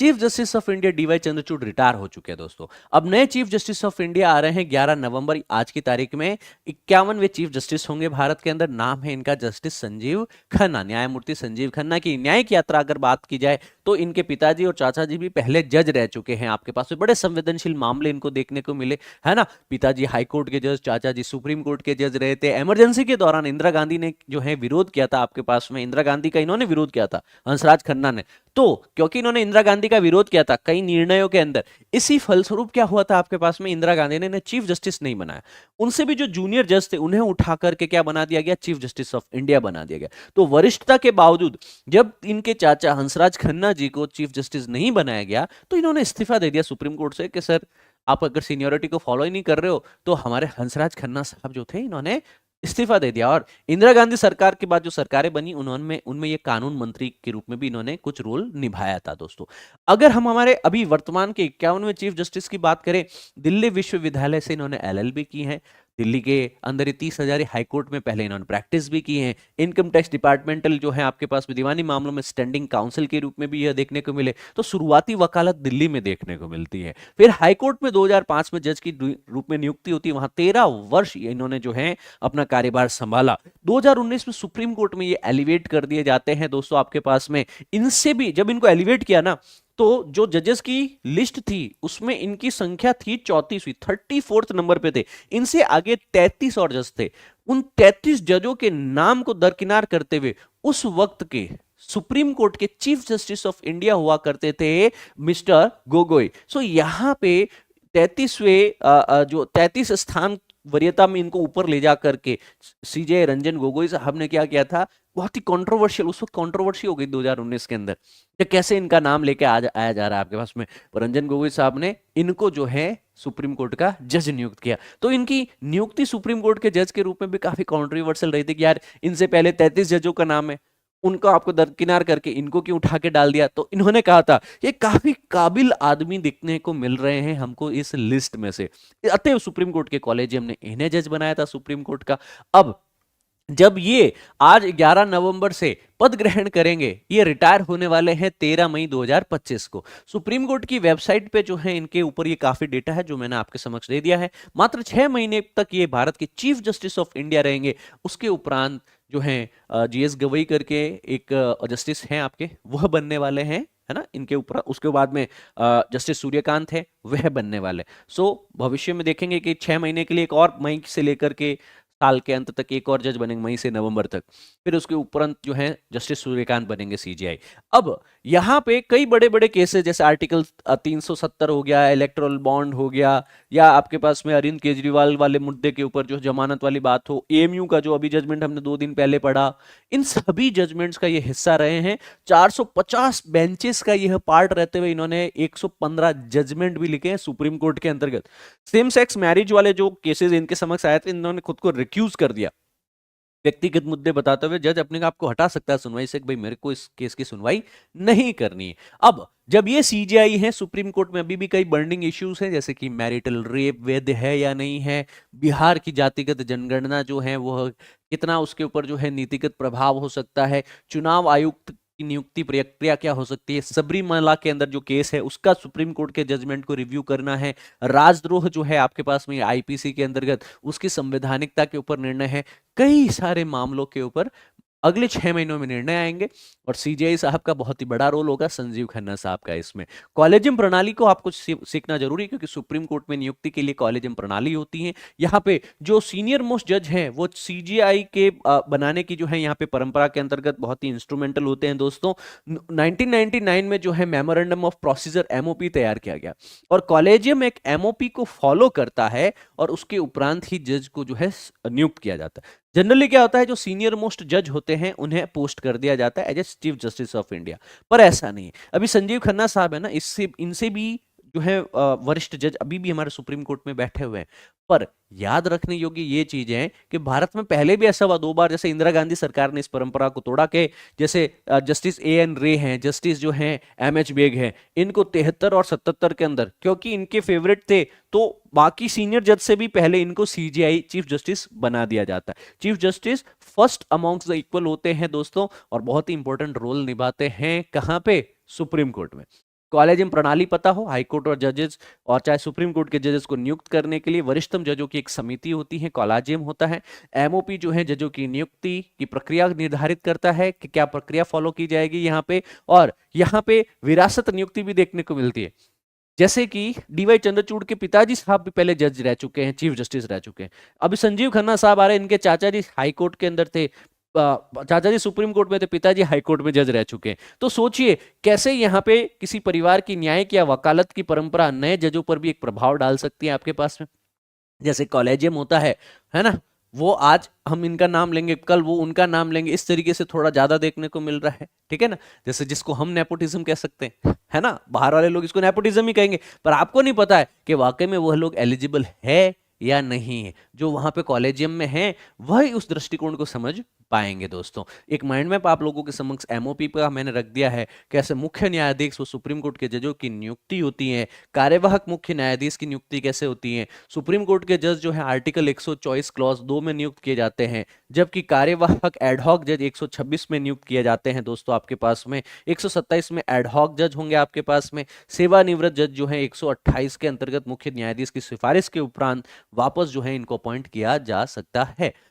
Chief justice of India DY Chandrachud retire हो चुके हैं दोस्तों। अब नए चीफ जस्टिस ऑफ इंडिया आ रहे हैं 11 नवंबर आज की तारीख में। 51वें चीफ जस्टिस होंगे भारत के अंदर। नाम है इनका जस्टिस संजीव खन्ना, न्यायमूर्ति संजीव खन्ना की न्यायिक यात्रा अगर बात की जाए तो इनके पिताजी और चाचा जी भी पहले जज रह चुके हैं। आपके पास में बड़े संवेदनशील मामले इनको देखने को मिले, है ना। पिताजी हाई कोर्ट के जज, चाचा जी सुप्रीम कोर्ट के जज रहे थे। इमरजेंसी के दौरान इंदिरा गांधी ने जो है विरोध किया था, आपके पास में इंदिरा गांधी का इन्होंने विरोध किया था, हंसराज खन्ना ने। तो क्योंकि इन्होंने इंदिरा गांधी का विरोध किया था कई निर्णयों के अंदर, इसी फलस्वरूप क्या हुआ था आपके पास में, इंदिरा गांधी ने चीफ जस्टिस नहीं बनाया। उनसे भी जो जूनियर जज थे उन्हें उठा करके क्या बना दिया गया, चीफ जस्टिस ऑफ इंडिया बना दिया गया। तो वरिष्ठता के बावजूद जब इनके चाचा हंसराज खन्ना जी को चीफ जस्टिस नहीं बनाया गया तो इन्होंने इस्तीफा दे दिया सुप्रीम कोर्ट से कि सर आप अगर सीनियोरिटी को फॉलो ही नहीं कर रहे हो। तो हमारे हंसराज खन्ना साहब जो थे इन्होंने इस्तीफा दे दिया। और इंदिरा गांधी सरकार के बाद जो सरकारें बनी उन्होंने उनमें ये कानून मंत्री के रूप में भी इन्होंने कुछ रोल निभाया था दोस्तों। अगर हम हमारे अभी वर्तमान के 51वें चीफ जस्टिस की बात करें, दिल्ली विश्वविद्यालय से इन्होंने एलएलबी की है। दिल्ली के अंदर ही 30 हजारी हाईकोर्ट में पहले इन्होंने प्रैक्टिस भी की है। इनकम टैक्स डिपार्टमेंटल जो है आपके पास दीवानी मामलों में स्टैंडिंग काउंसिल के रूप में भी यह देखने को मिले। तो शुरुआती वकालत दिल्ली में देखने को मिलती है। फिर हाईकोर्ट में 2005 में जज की रूप में नियुक्ति होती है, वहां 13 वर्ष इन्होंने जो है अपना कार्यभार संभाला। 2019 में सुप्रीम कोर्ट में ये एलिवेट कर दिए जाते हैं दोस्तों आपके पास में। इनसे भी जब इनको एलिवेट किया ना, तो जो जजेस की लिस्ट थी उसमें इनकी संख्या थी 34वीं, 34th नंबर पे थे। इनसे आगे 33 और जज थे। उन 33 जजों के नाम को दरकिनार करते हुए उस वक्त के सुप्रीम कोर्ट के चीफ जस्टिस ऑफ इंडिया हुआ करते थे मिस्टर गोगोई। सो यहां पे 33वें जो 33 स्थान वरीयता में इनको ऊपर ले जा करके सीजे रंजन गोगोई साहब ने क्या किया था, बहुत ही कंट्रोवर्शियल, उस वक्त कंट्रोवर्सी हो गई 2019 के अंदर कि कैसे इनका नाम लेके आया जा रहा है आपके पास में। रंजन गोगोई साहब ने इनको जो है सुप्रीम कोर्ट का जज नियुक्त किया। तो इनकी नियुक्ति सुप्रीम कोर्ट के जज के रूप में भी काफी कंट्रोवर्शियल रही थी कि यार इनसे पहले 33 जजों का नाम है, उनको आपको दरकिनार करके इनको क्यों उठा के डाल दिया। तो इन्होंने कहा था ये काफी काबिल आदमी दिखने को मिल रहे हैं हमको इस लिस्ट में से, अतएव सुप्रीम कोर्ट के कॉलेजियम ने इन्हें जज बनाया था सुप्रीम कोर्ट का। अब जब ये आज 11 नवंबर से पद ग्रहण करेंगे, ये रिटायर होने वाले हैं 13 मई 2025 को। सुप्रीम कोर्ट की वेबसाइट पे जो है इनके ऊपर ये काफी डेटा है जो मैंने आपके समक्ष दे दिया है। मात्र 6 महीने तक ये भारत के चीफ जस्टिस ऑफ इंडिया रहेंगे। उसके उपरांत जो है जीएस गवई करके एक जस्टिस हैं आपके, वह बनने वाले हैं, है ना। इनके ऊपर उसके बाद में जस्टिस सूर्यकांत है, वह बनने वाले। सो भविष्य में देखेंगे कि 6 महीने के लिए एक और मई से लेकर के साल के अंत तक एक और जज बनेंगे, मई से नवंबर तक। फिर उसके उपरांत जो है जस्टिस सूर्यकांत बनेंगे सीजीआई। अब यहां पे कई बड़े बड़े केसेस जैसे आर्टिकल 370 हो गया, इलेक्टोरल बॉन्ड हो गया, या आपके पास में अरविंद केजरीवाल वाले मुद्दे के ऊपर जो जमानत वाली बात हो, एएमयू का जो अभी जजमेंट हमने 2 दिन पहले पढ़ा, इन सभी जजमेंट्स का ये हिस्सा रहे हैं। 450 बेंचेस का यह पार्ट रहते हुए इन्होंने 115 जजमेंट भी लिखे हैं सुप्रीम कोर्ट के अंतर्गत। सेम सेक्स मैरिज वाले जो केसेस इनके समक्ष आए थे, इन्होंने खुद को रिक्यूज कर दिया। व्यक्तिगत मुद्दे बताते हुए जज अपने आप को हटा सकता है सुनवाई से कि भाई मेरे को इस केस की सुनवाई नहीं करनी है। अब जब ये सीजीआई है, सुप्रीम कोर्ट में अभी भी कई बर्निंग इश्यूज हैं जैसे कि मैरिटल रेप वैध है या नहीं है, बिहार की जातिगत जनगणना जो है वह कितना उसके ऊपर जो है नीतिगत प्रभाव हो सकता है, चुनाव आयुक्त की नियुक्ति प्रक्रिया क्या हो सकती है, सबरीमाला के अंदर जो केस है उसका सुप्रीम कोर्ट के जजमेंट को रिव्यू करना है, राजद्रोह जो है आपके पास में आईपीसी के अंतर्गत उसकी संवैधानिकता के ऊपर निर्णय है। कई सारे मामलों के ऊपर अगले 6 महीनों में निर्णय आएंगे और सीजीआई साहब का बहुत ही बड़ा रोल होगा, संजीव खन्ना साहब का इसमें। कॉलेजियम प्रणाली को आपको सीखना जरूरी है क्योंकि सुप्रीम कोर्ट में नियुक्ति के लिए कॉलेजियम प्रणाली होती है। यहाँ पे जो सीनियर मोस्ट जज हैं वो सीजीआई के बनाने की जो है यहाँ पे परंपरा के अंतर्गत बहुत ही इंस्ट्रूमेंटल होते हैं दोस्तों। 1999 में जो है मेमोरेंडम ऑफ प्रोसीजर एमओपी तैयार किया गया और कॉलेजियम एक एमओपी को फॉलो करता है और उसके उपरांत ही जज को जो है नियुक्त किया जाता है। जनरली क्या होता है, जो सीनियर मोस्ट जज होते हैं उन्हें पोस्ट कर दिया जाता है as a chief justice of India, पर ऐसा नहीं है। अभी संजीव खन्ना साहब है ना, इससे इनसे भी जो है वरिष्ठ जज अभी भी हमारे सुप्रीम कोर्ट में बैठे हुए हैं। पर याद रखने योग्य ये चीजें हैं कि भारत में पहले भी ऐसा हुआ 2 बार, जैसे इंदिरा गांधी सरकार ने इस परंपरा को तोड़ा के जैसे जस्टिस एएन रे हैं, जस्टिस जो हैं एमएच बेग हैं, इनको 73 और 77 के अंदर क्योंकि इनके फेवरेट थे तो बाकी सीनियर जज से भी पहले इनको सीजीआई चीफ जस्टिस बना दिया जाता है। Chief justice first amongst the equal होते हैं दोस्तों और बहुत ही इंपॉर्टेंट रोल निभाते हैं कहां पे, सुप्रीम कोर्ट में। कॉलेजियम प्रणाली पता हो, हाई कोर्ट और जजेस और चाहे सुप्रीम कोर्ट के जजेस को नियुक्त करने के लिए वरिष्ठतम जजों की एक समिति होती है, कॉलेजियम होता है। एमओपी जो है जजों की नियुक्ति की प्रक्रिया निर्धारित करता है कि क्या प्रक्रिया फॉलो की जाएगी यहाँ पे, और यहाँ पे विरासत नियुक्ति भी देखने को मिलती है। जैसे कि डीवाई चंद्रचूड़ के पिताजी साहब भी पहले जज रह चुके हैं, चीफ जस्टिस रह चुके हैं। अभी संजीव खन्ना साहब आ रहे हैं, इनके चाचा जी हाई कोर्ट के अंदर थे, चाचा जी सुप्रीम कोर्ट में थे, पिताजी हाई कोर्ट में जज रह चुके हैं। तो सोचिए कैसे यहाँ पे किसी परिवार की न्यायिक या वकालत की परंपरा नए जजों पर भी एक प्रभाव डाल सकती है आपके पास में। जैसे कॉलेजियम होता है ना, वो आज हम इनका नाम लेंगे, कल वो उनका नाम लेंगे, इस तरीके से थोड़ा ज्यादा देखने को मिल रहा है, ठीक है ना। जैसे जिसको हम नेपोटिज्म कह सकते हैं, है ना, बाहर वाले लोग इसको नेपोटिज्म ही कहेंगे, पर आपको नहीं पता है कि वाकई में वह लोग एलिजिबल है या नहीं है। जो वहां पे कॉलेजियम में है वही उस दृष्टिकोण को समझ पाएंगे दोस्तों। एक माइंड मैप आप लोगों के समक्ष एमओपी का मैंने रख दिया है, कैसे मुख्य न्यायाधीश व सुप्रीम कोर्ट के जजों की नियुक्ति होती है, कार्यवाहक मुख्य न्यायाधीश की नियुक्ति कैसे होती है, सुप्रीम कोर्ट के जज जो है आर्टिकल 124 क्लॉज 2 में नियुक्त किए जाते हैं, जबकि कार्यवाहक एडहॉक जज 126 में नियुक्त किए जाते हैं दोस्तों आपके पास में। 127 में एडहॉक जज होंगे आपके पास में। सेवानिवृत्त जज जो है 128 के अंतर्गत मुख्य न्यायाधीश की सिफारिश के उपरांत वापस जो है इनको अपॉइंट किया जा सकता है।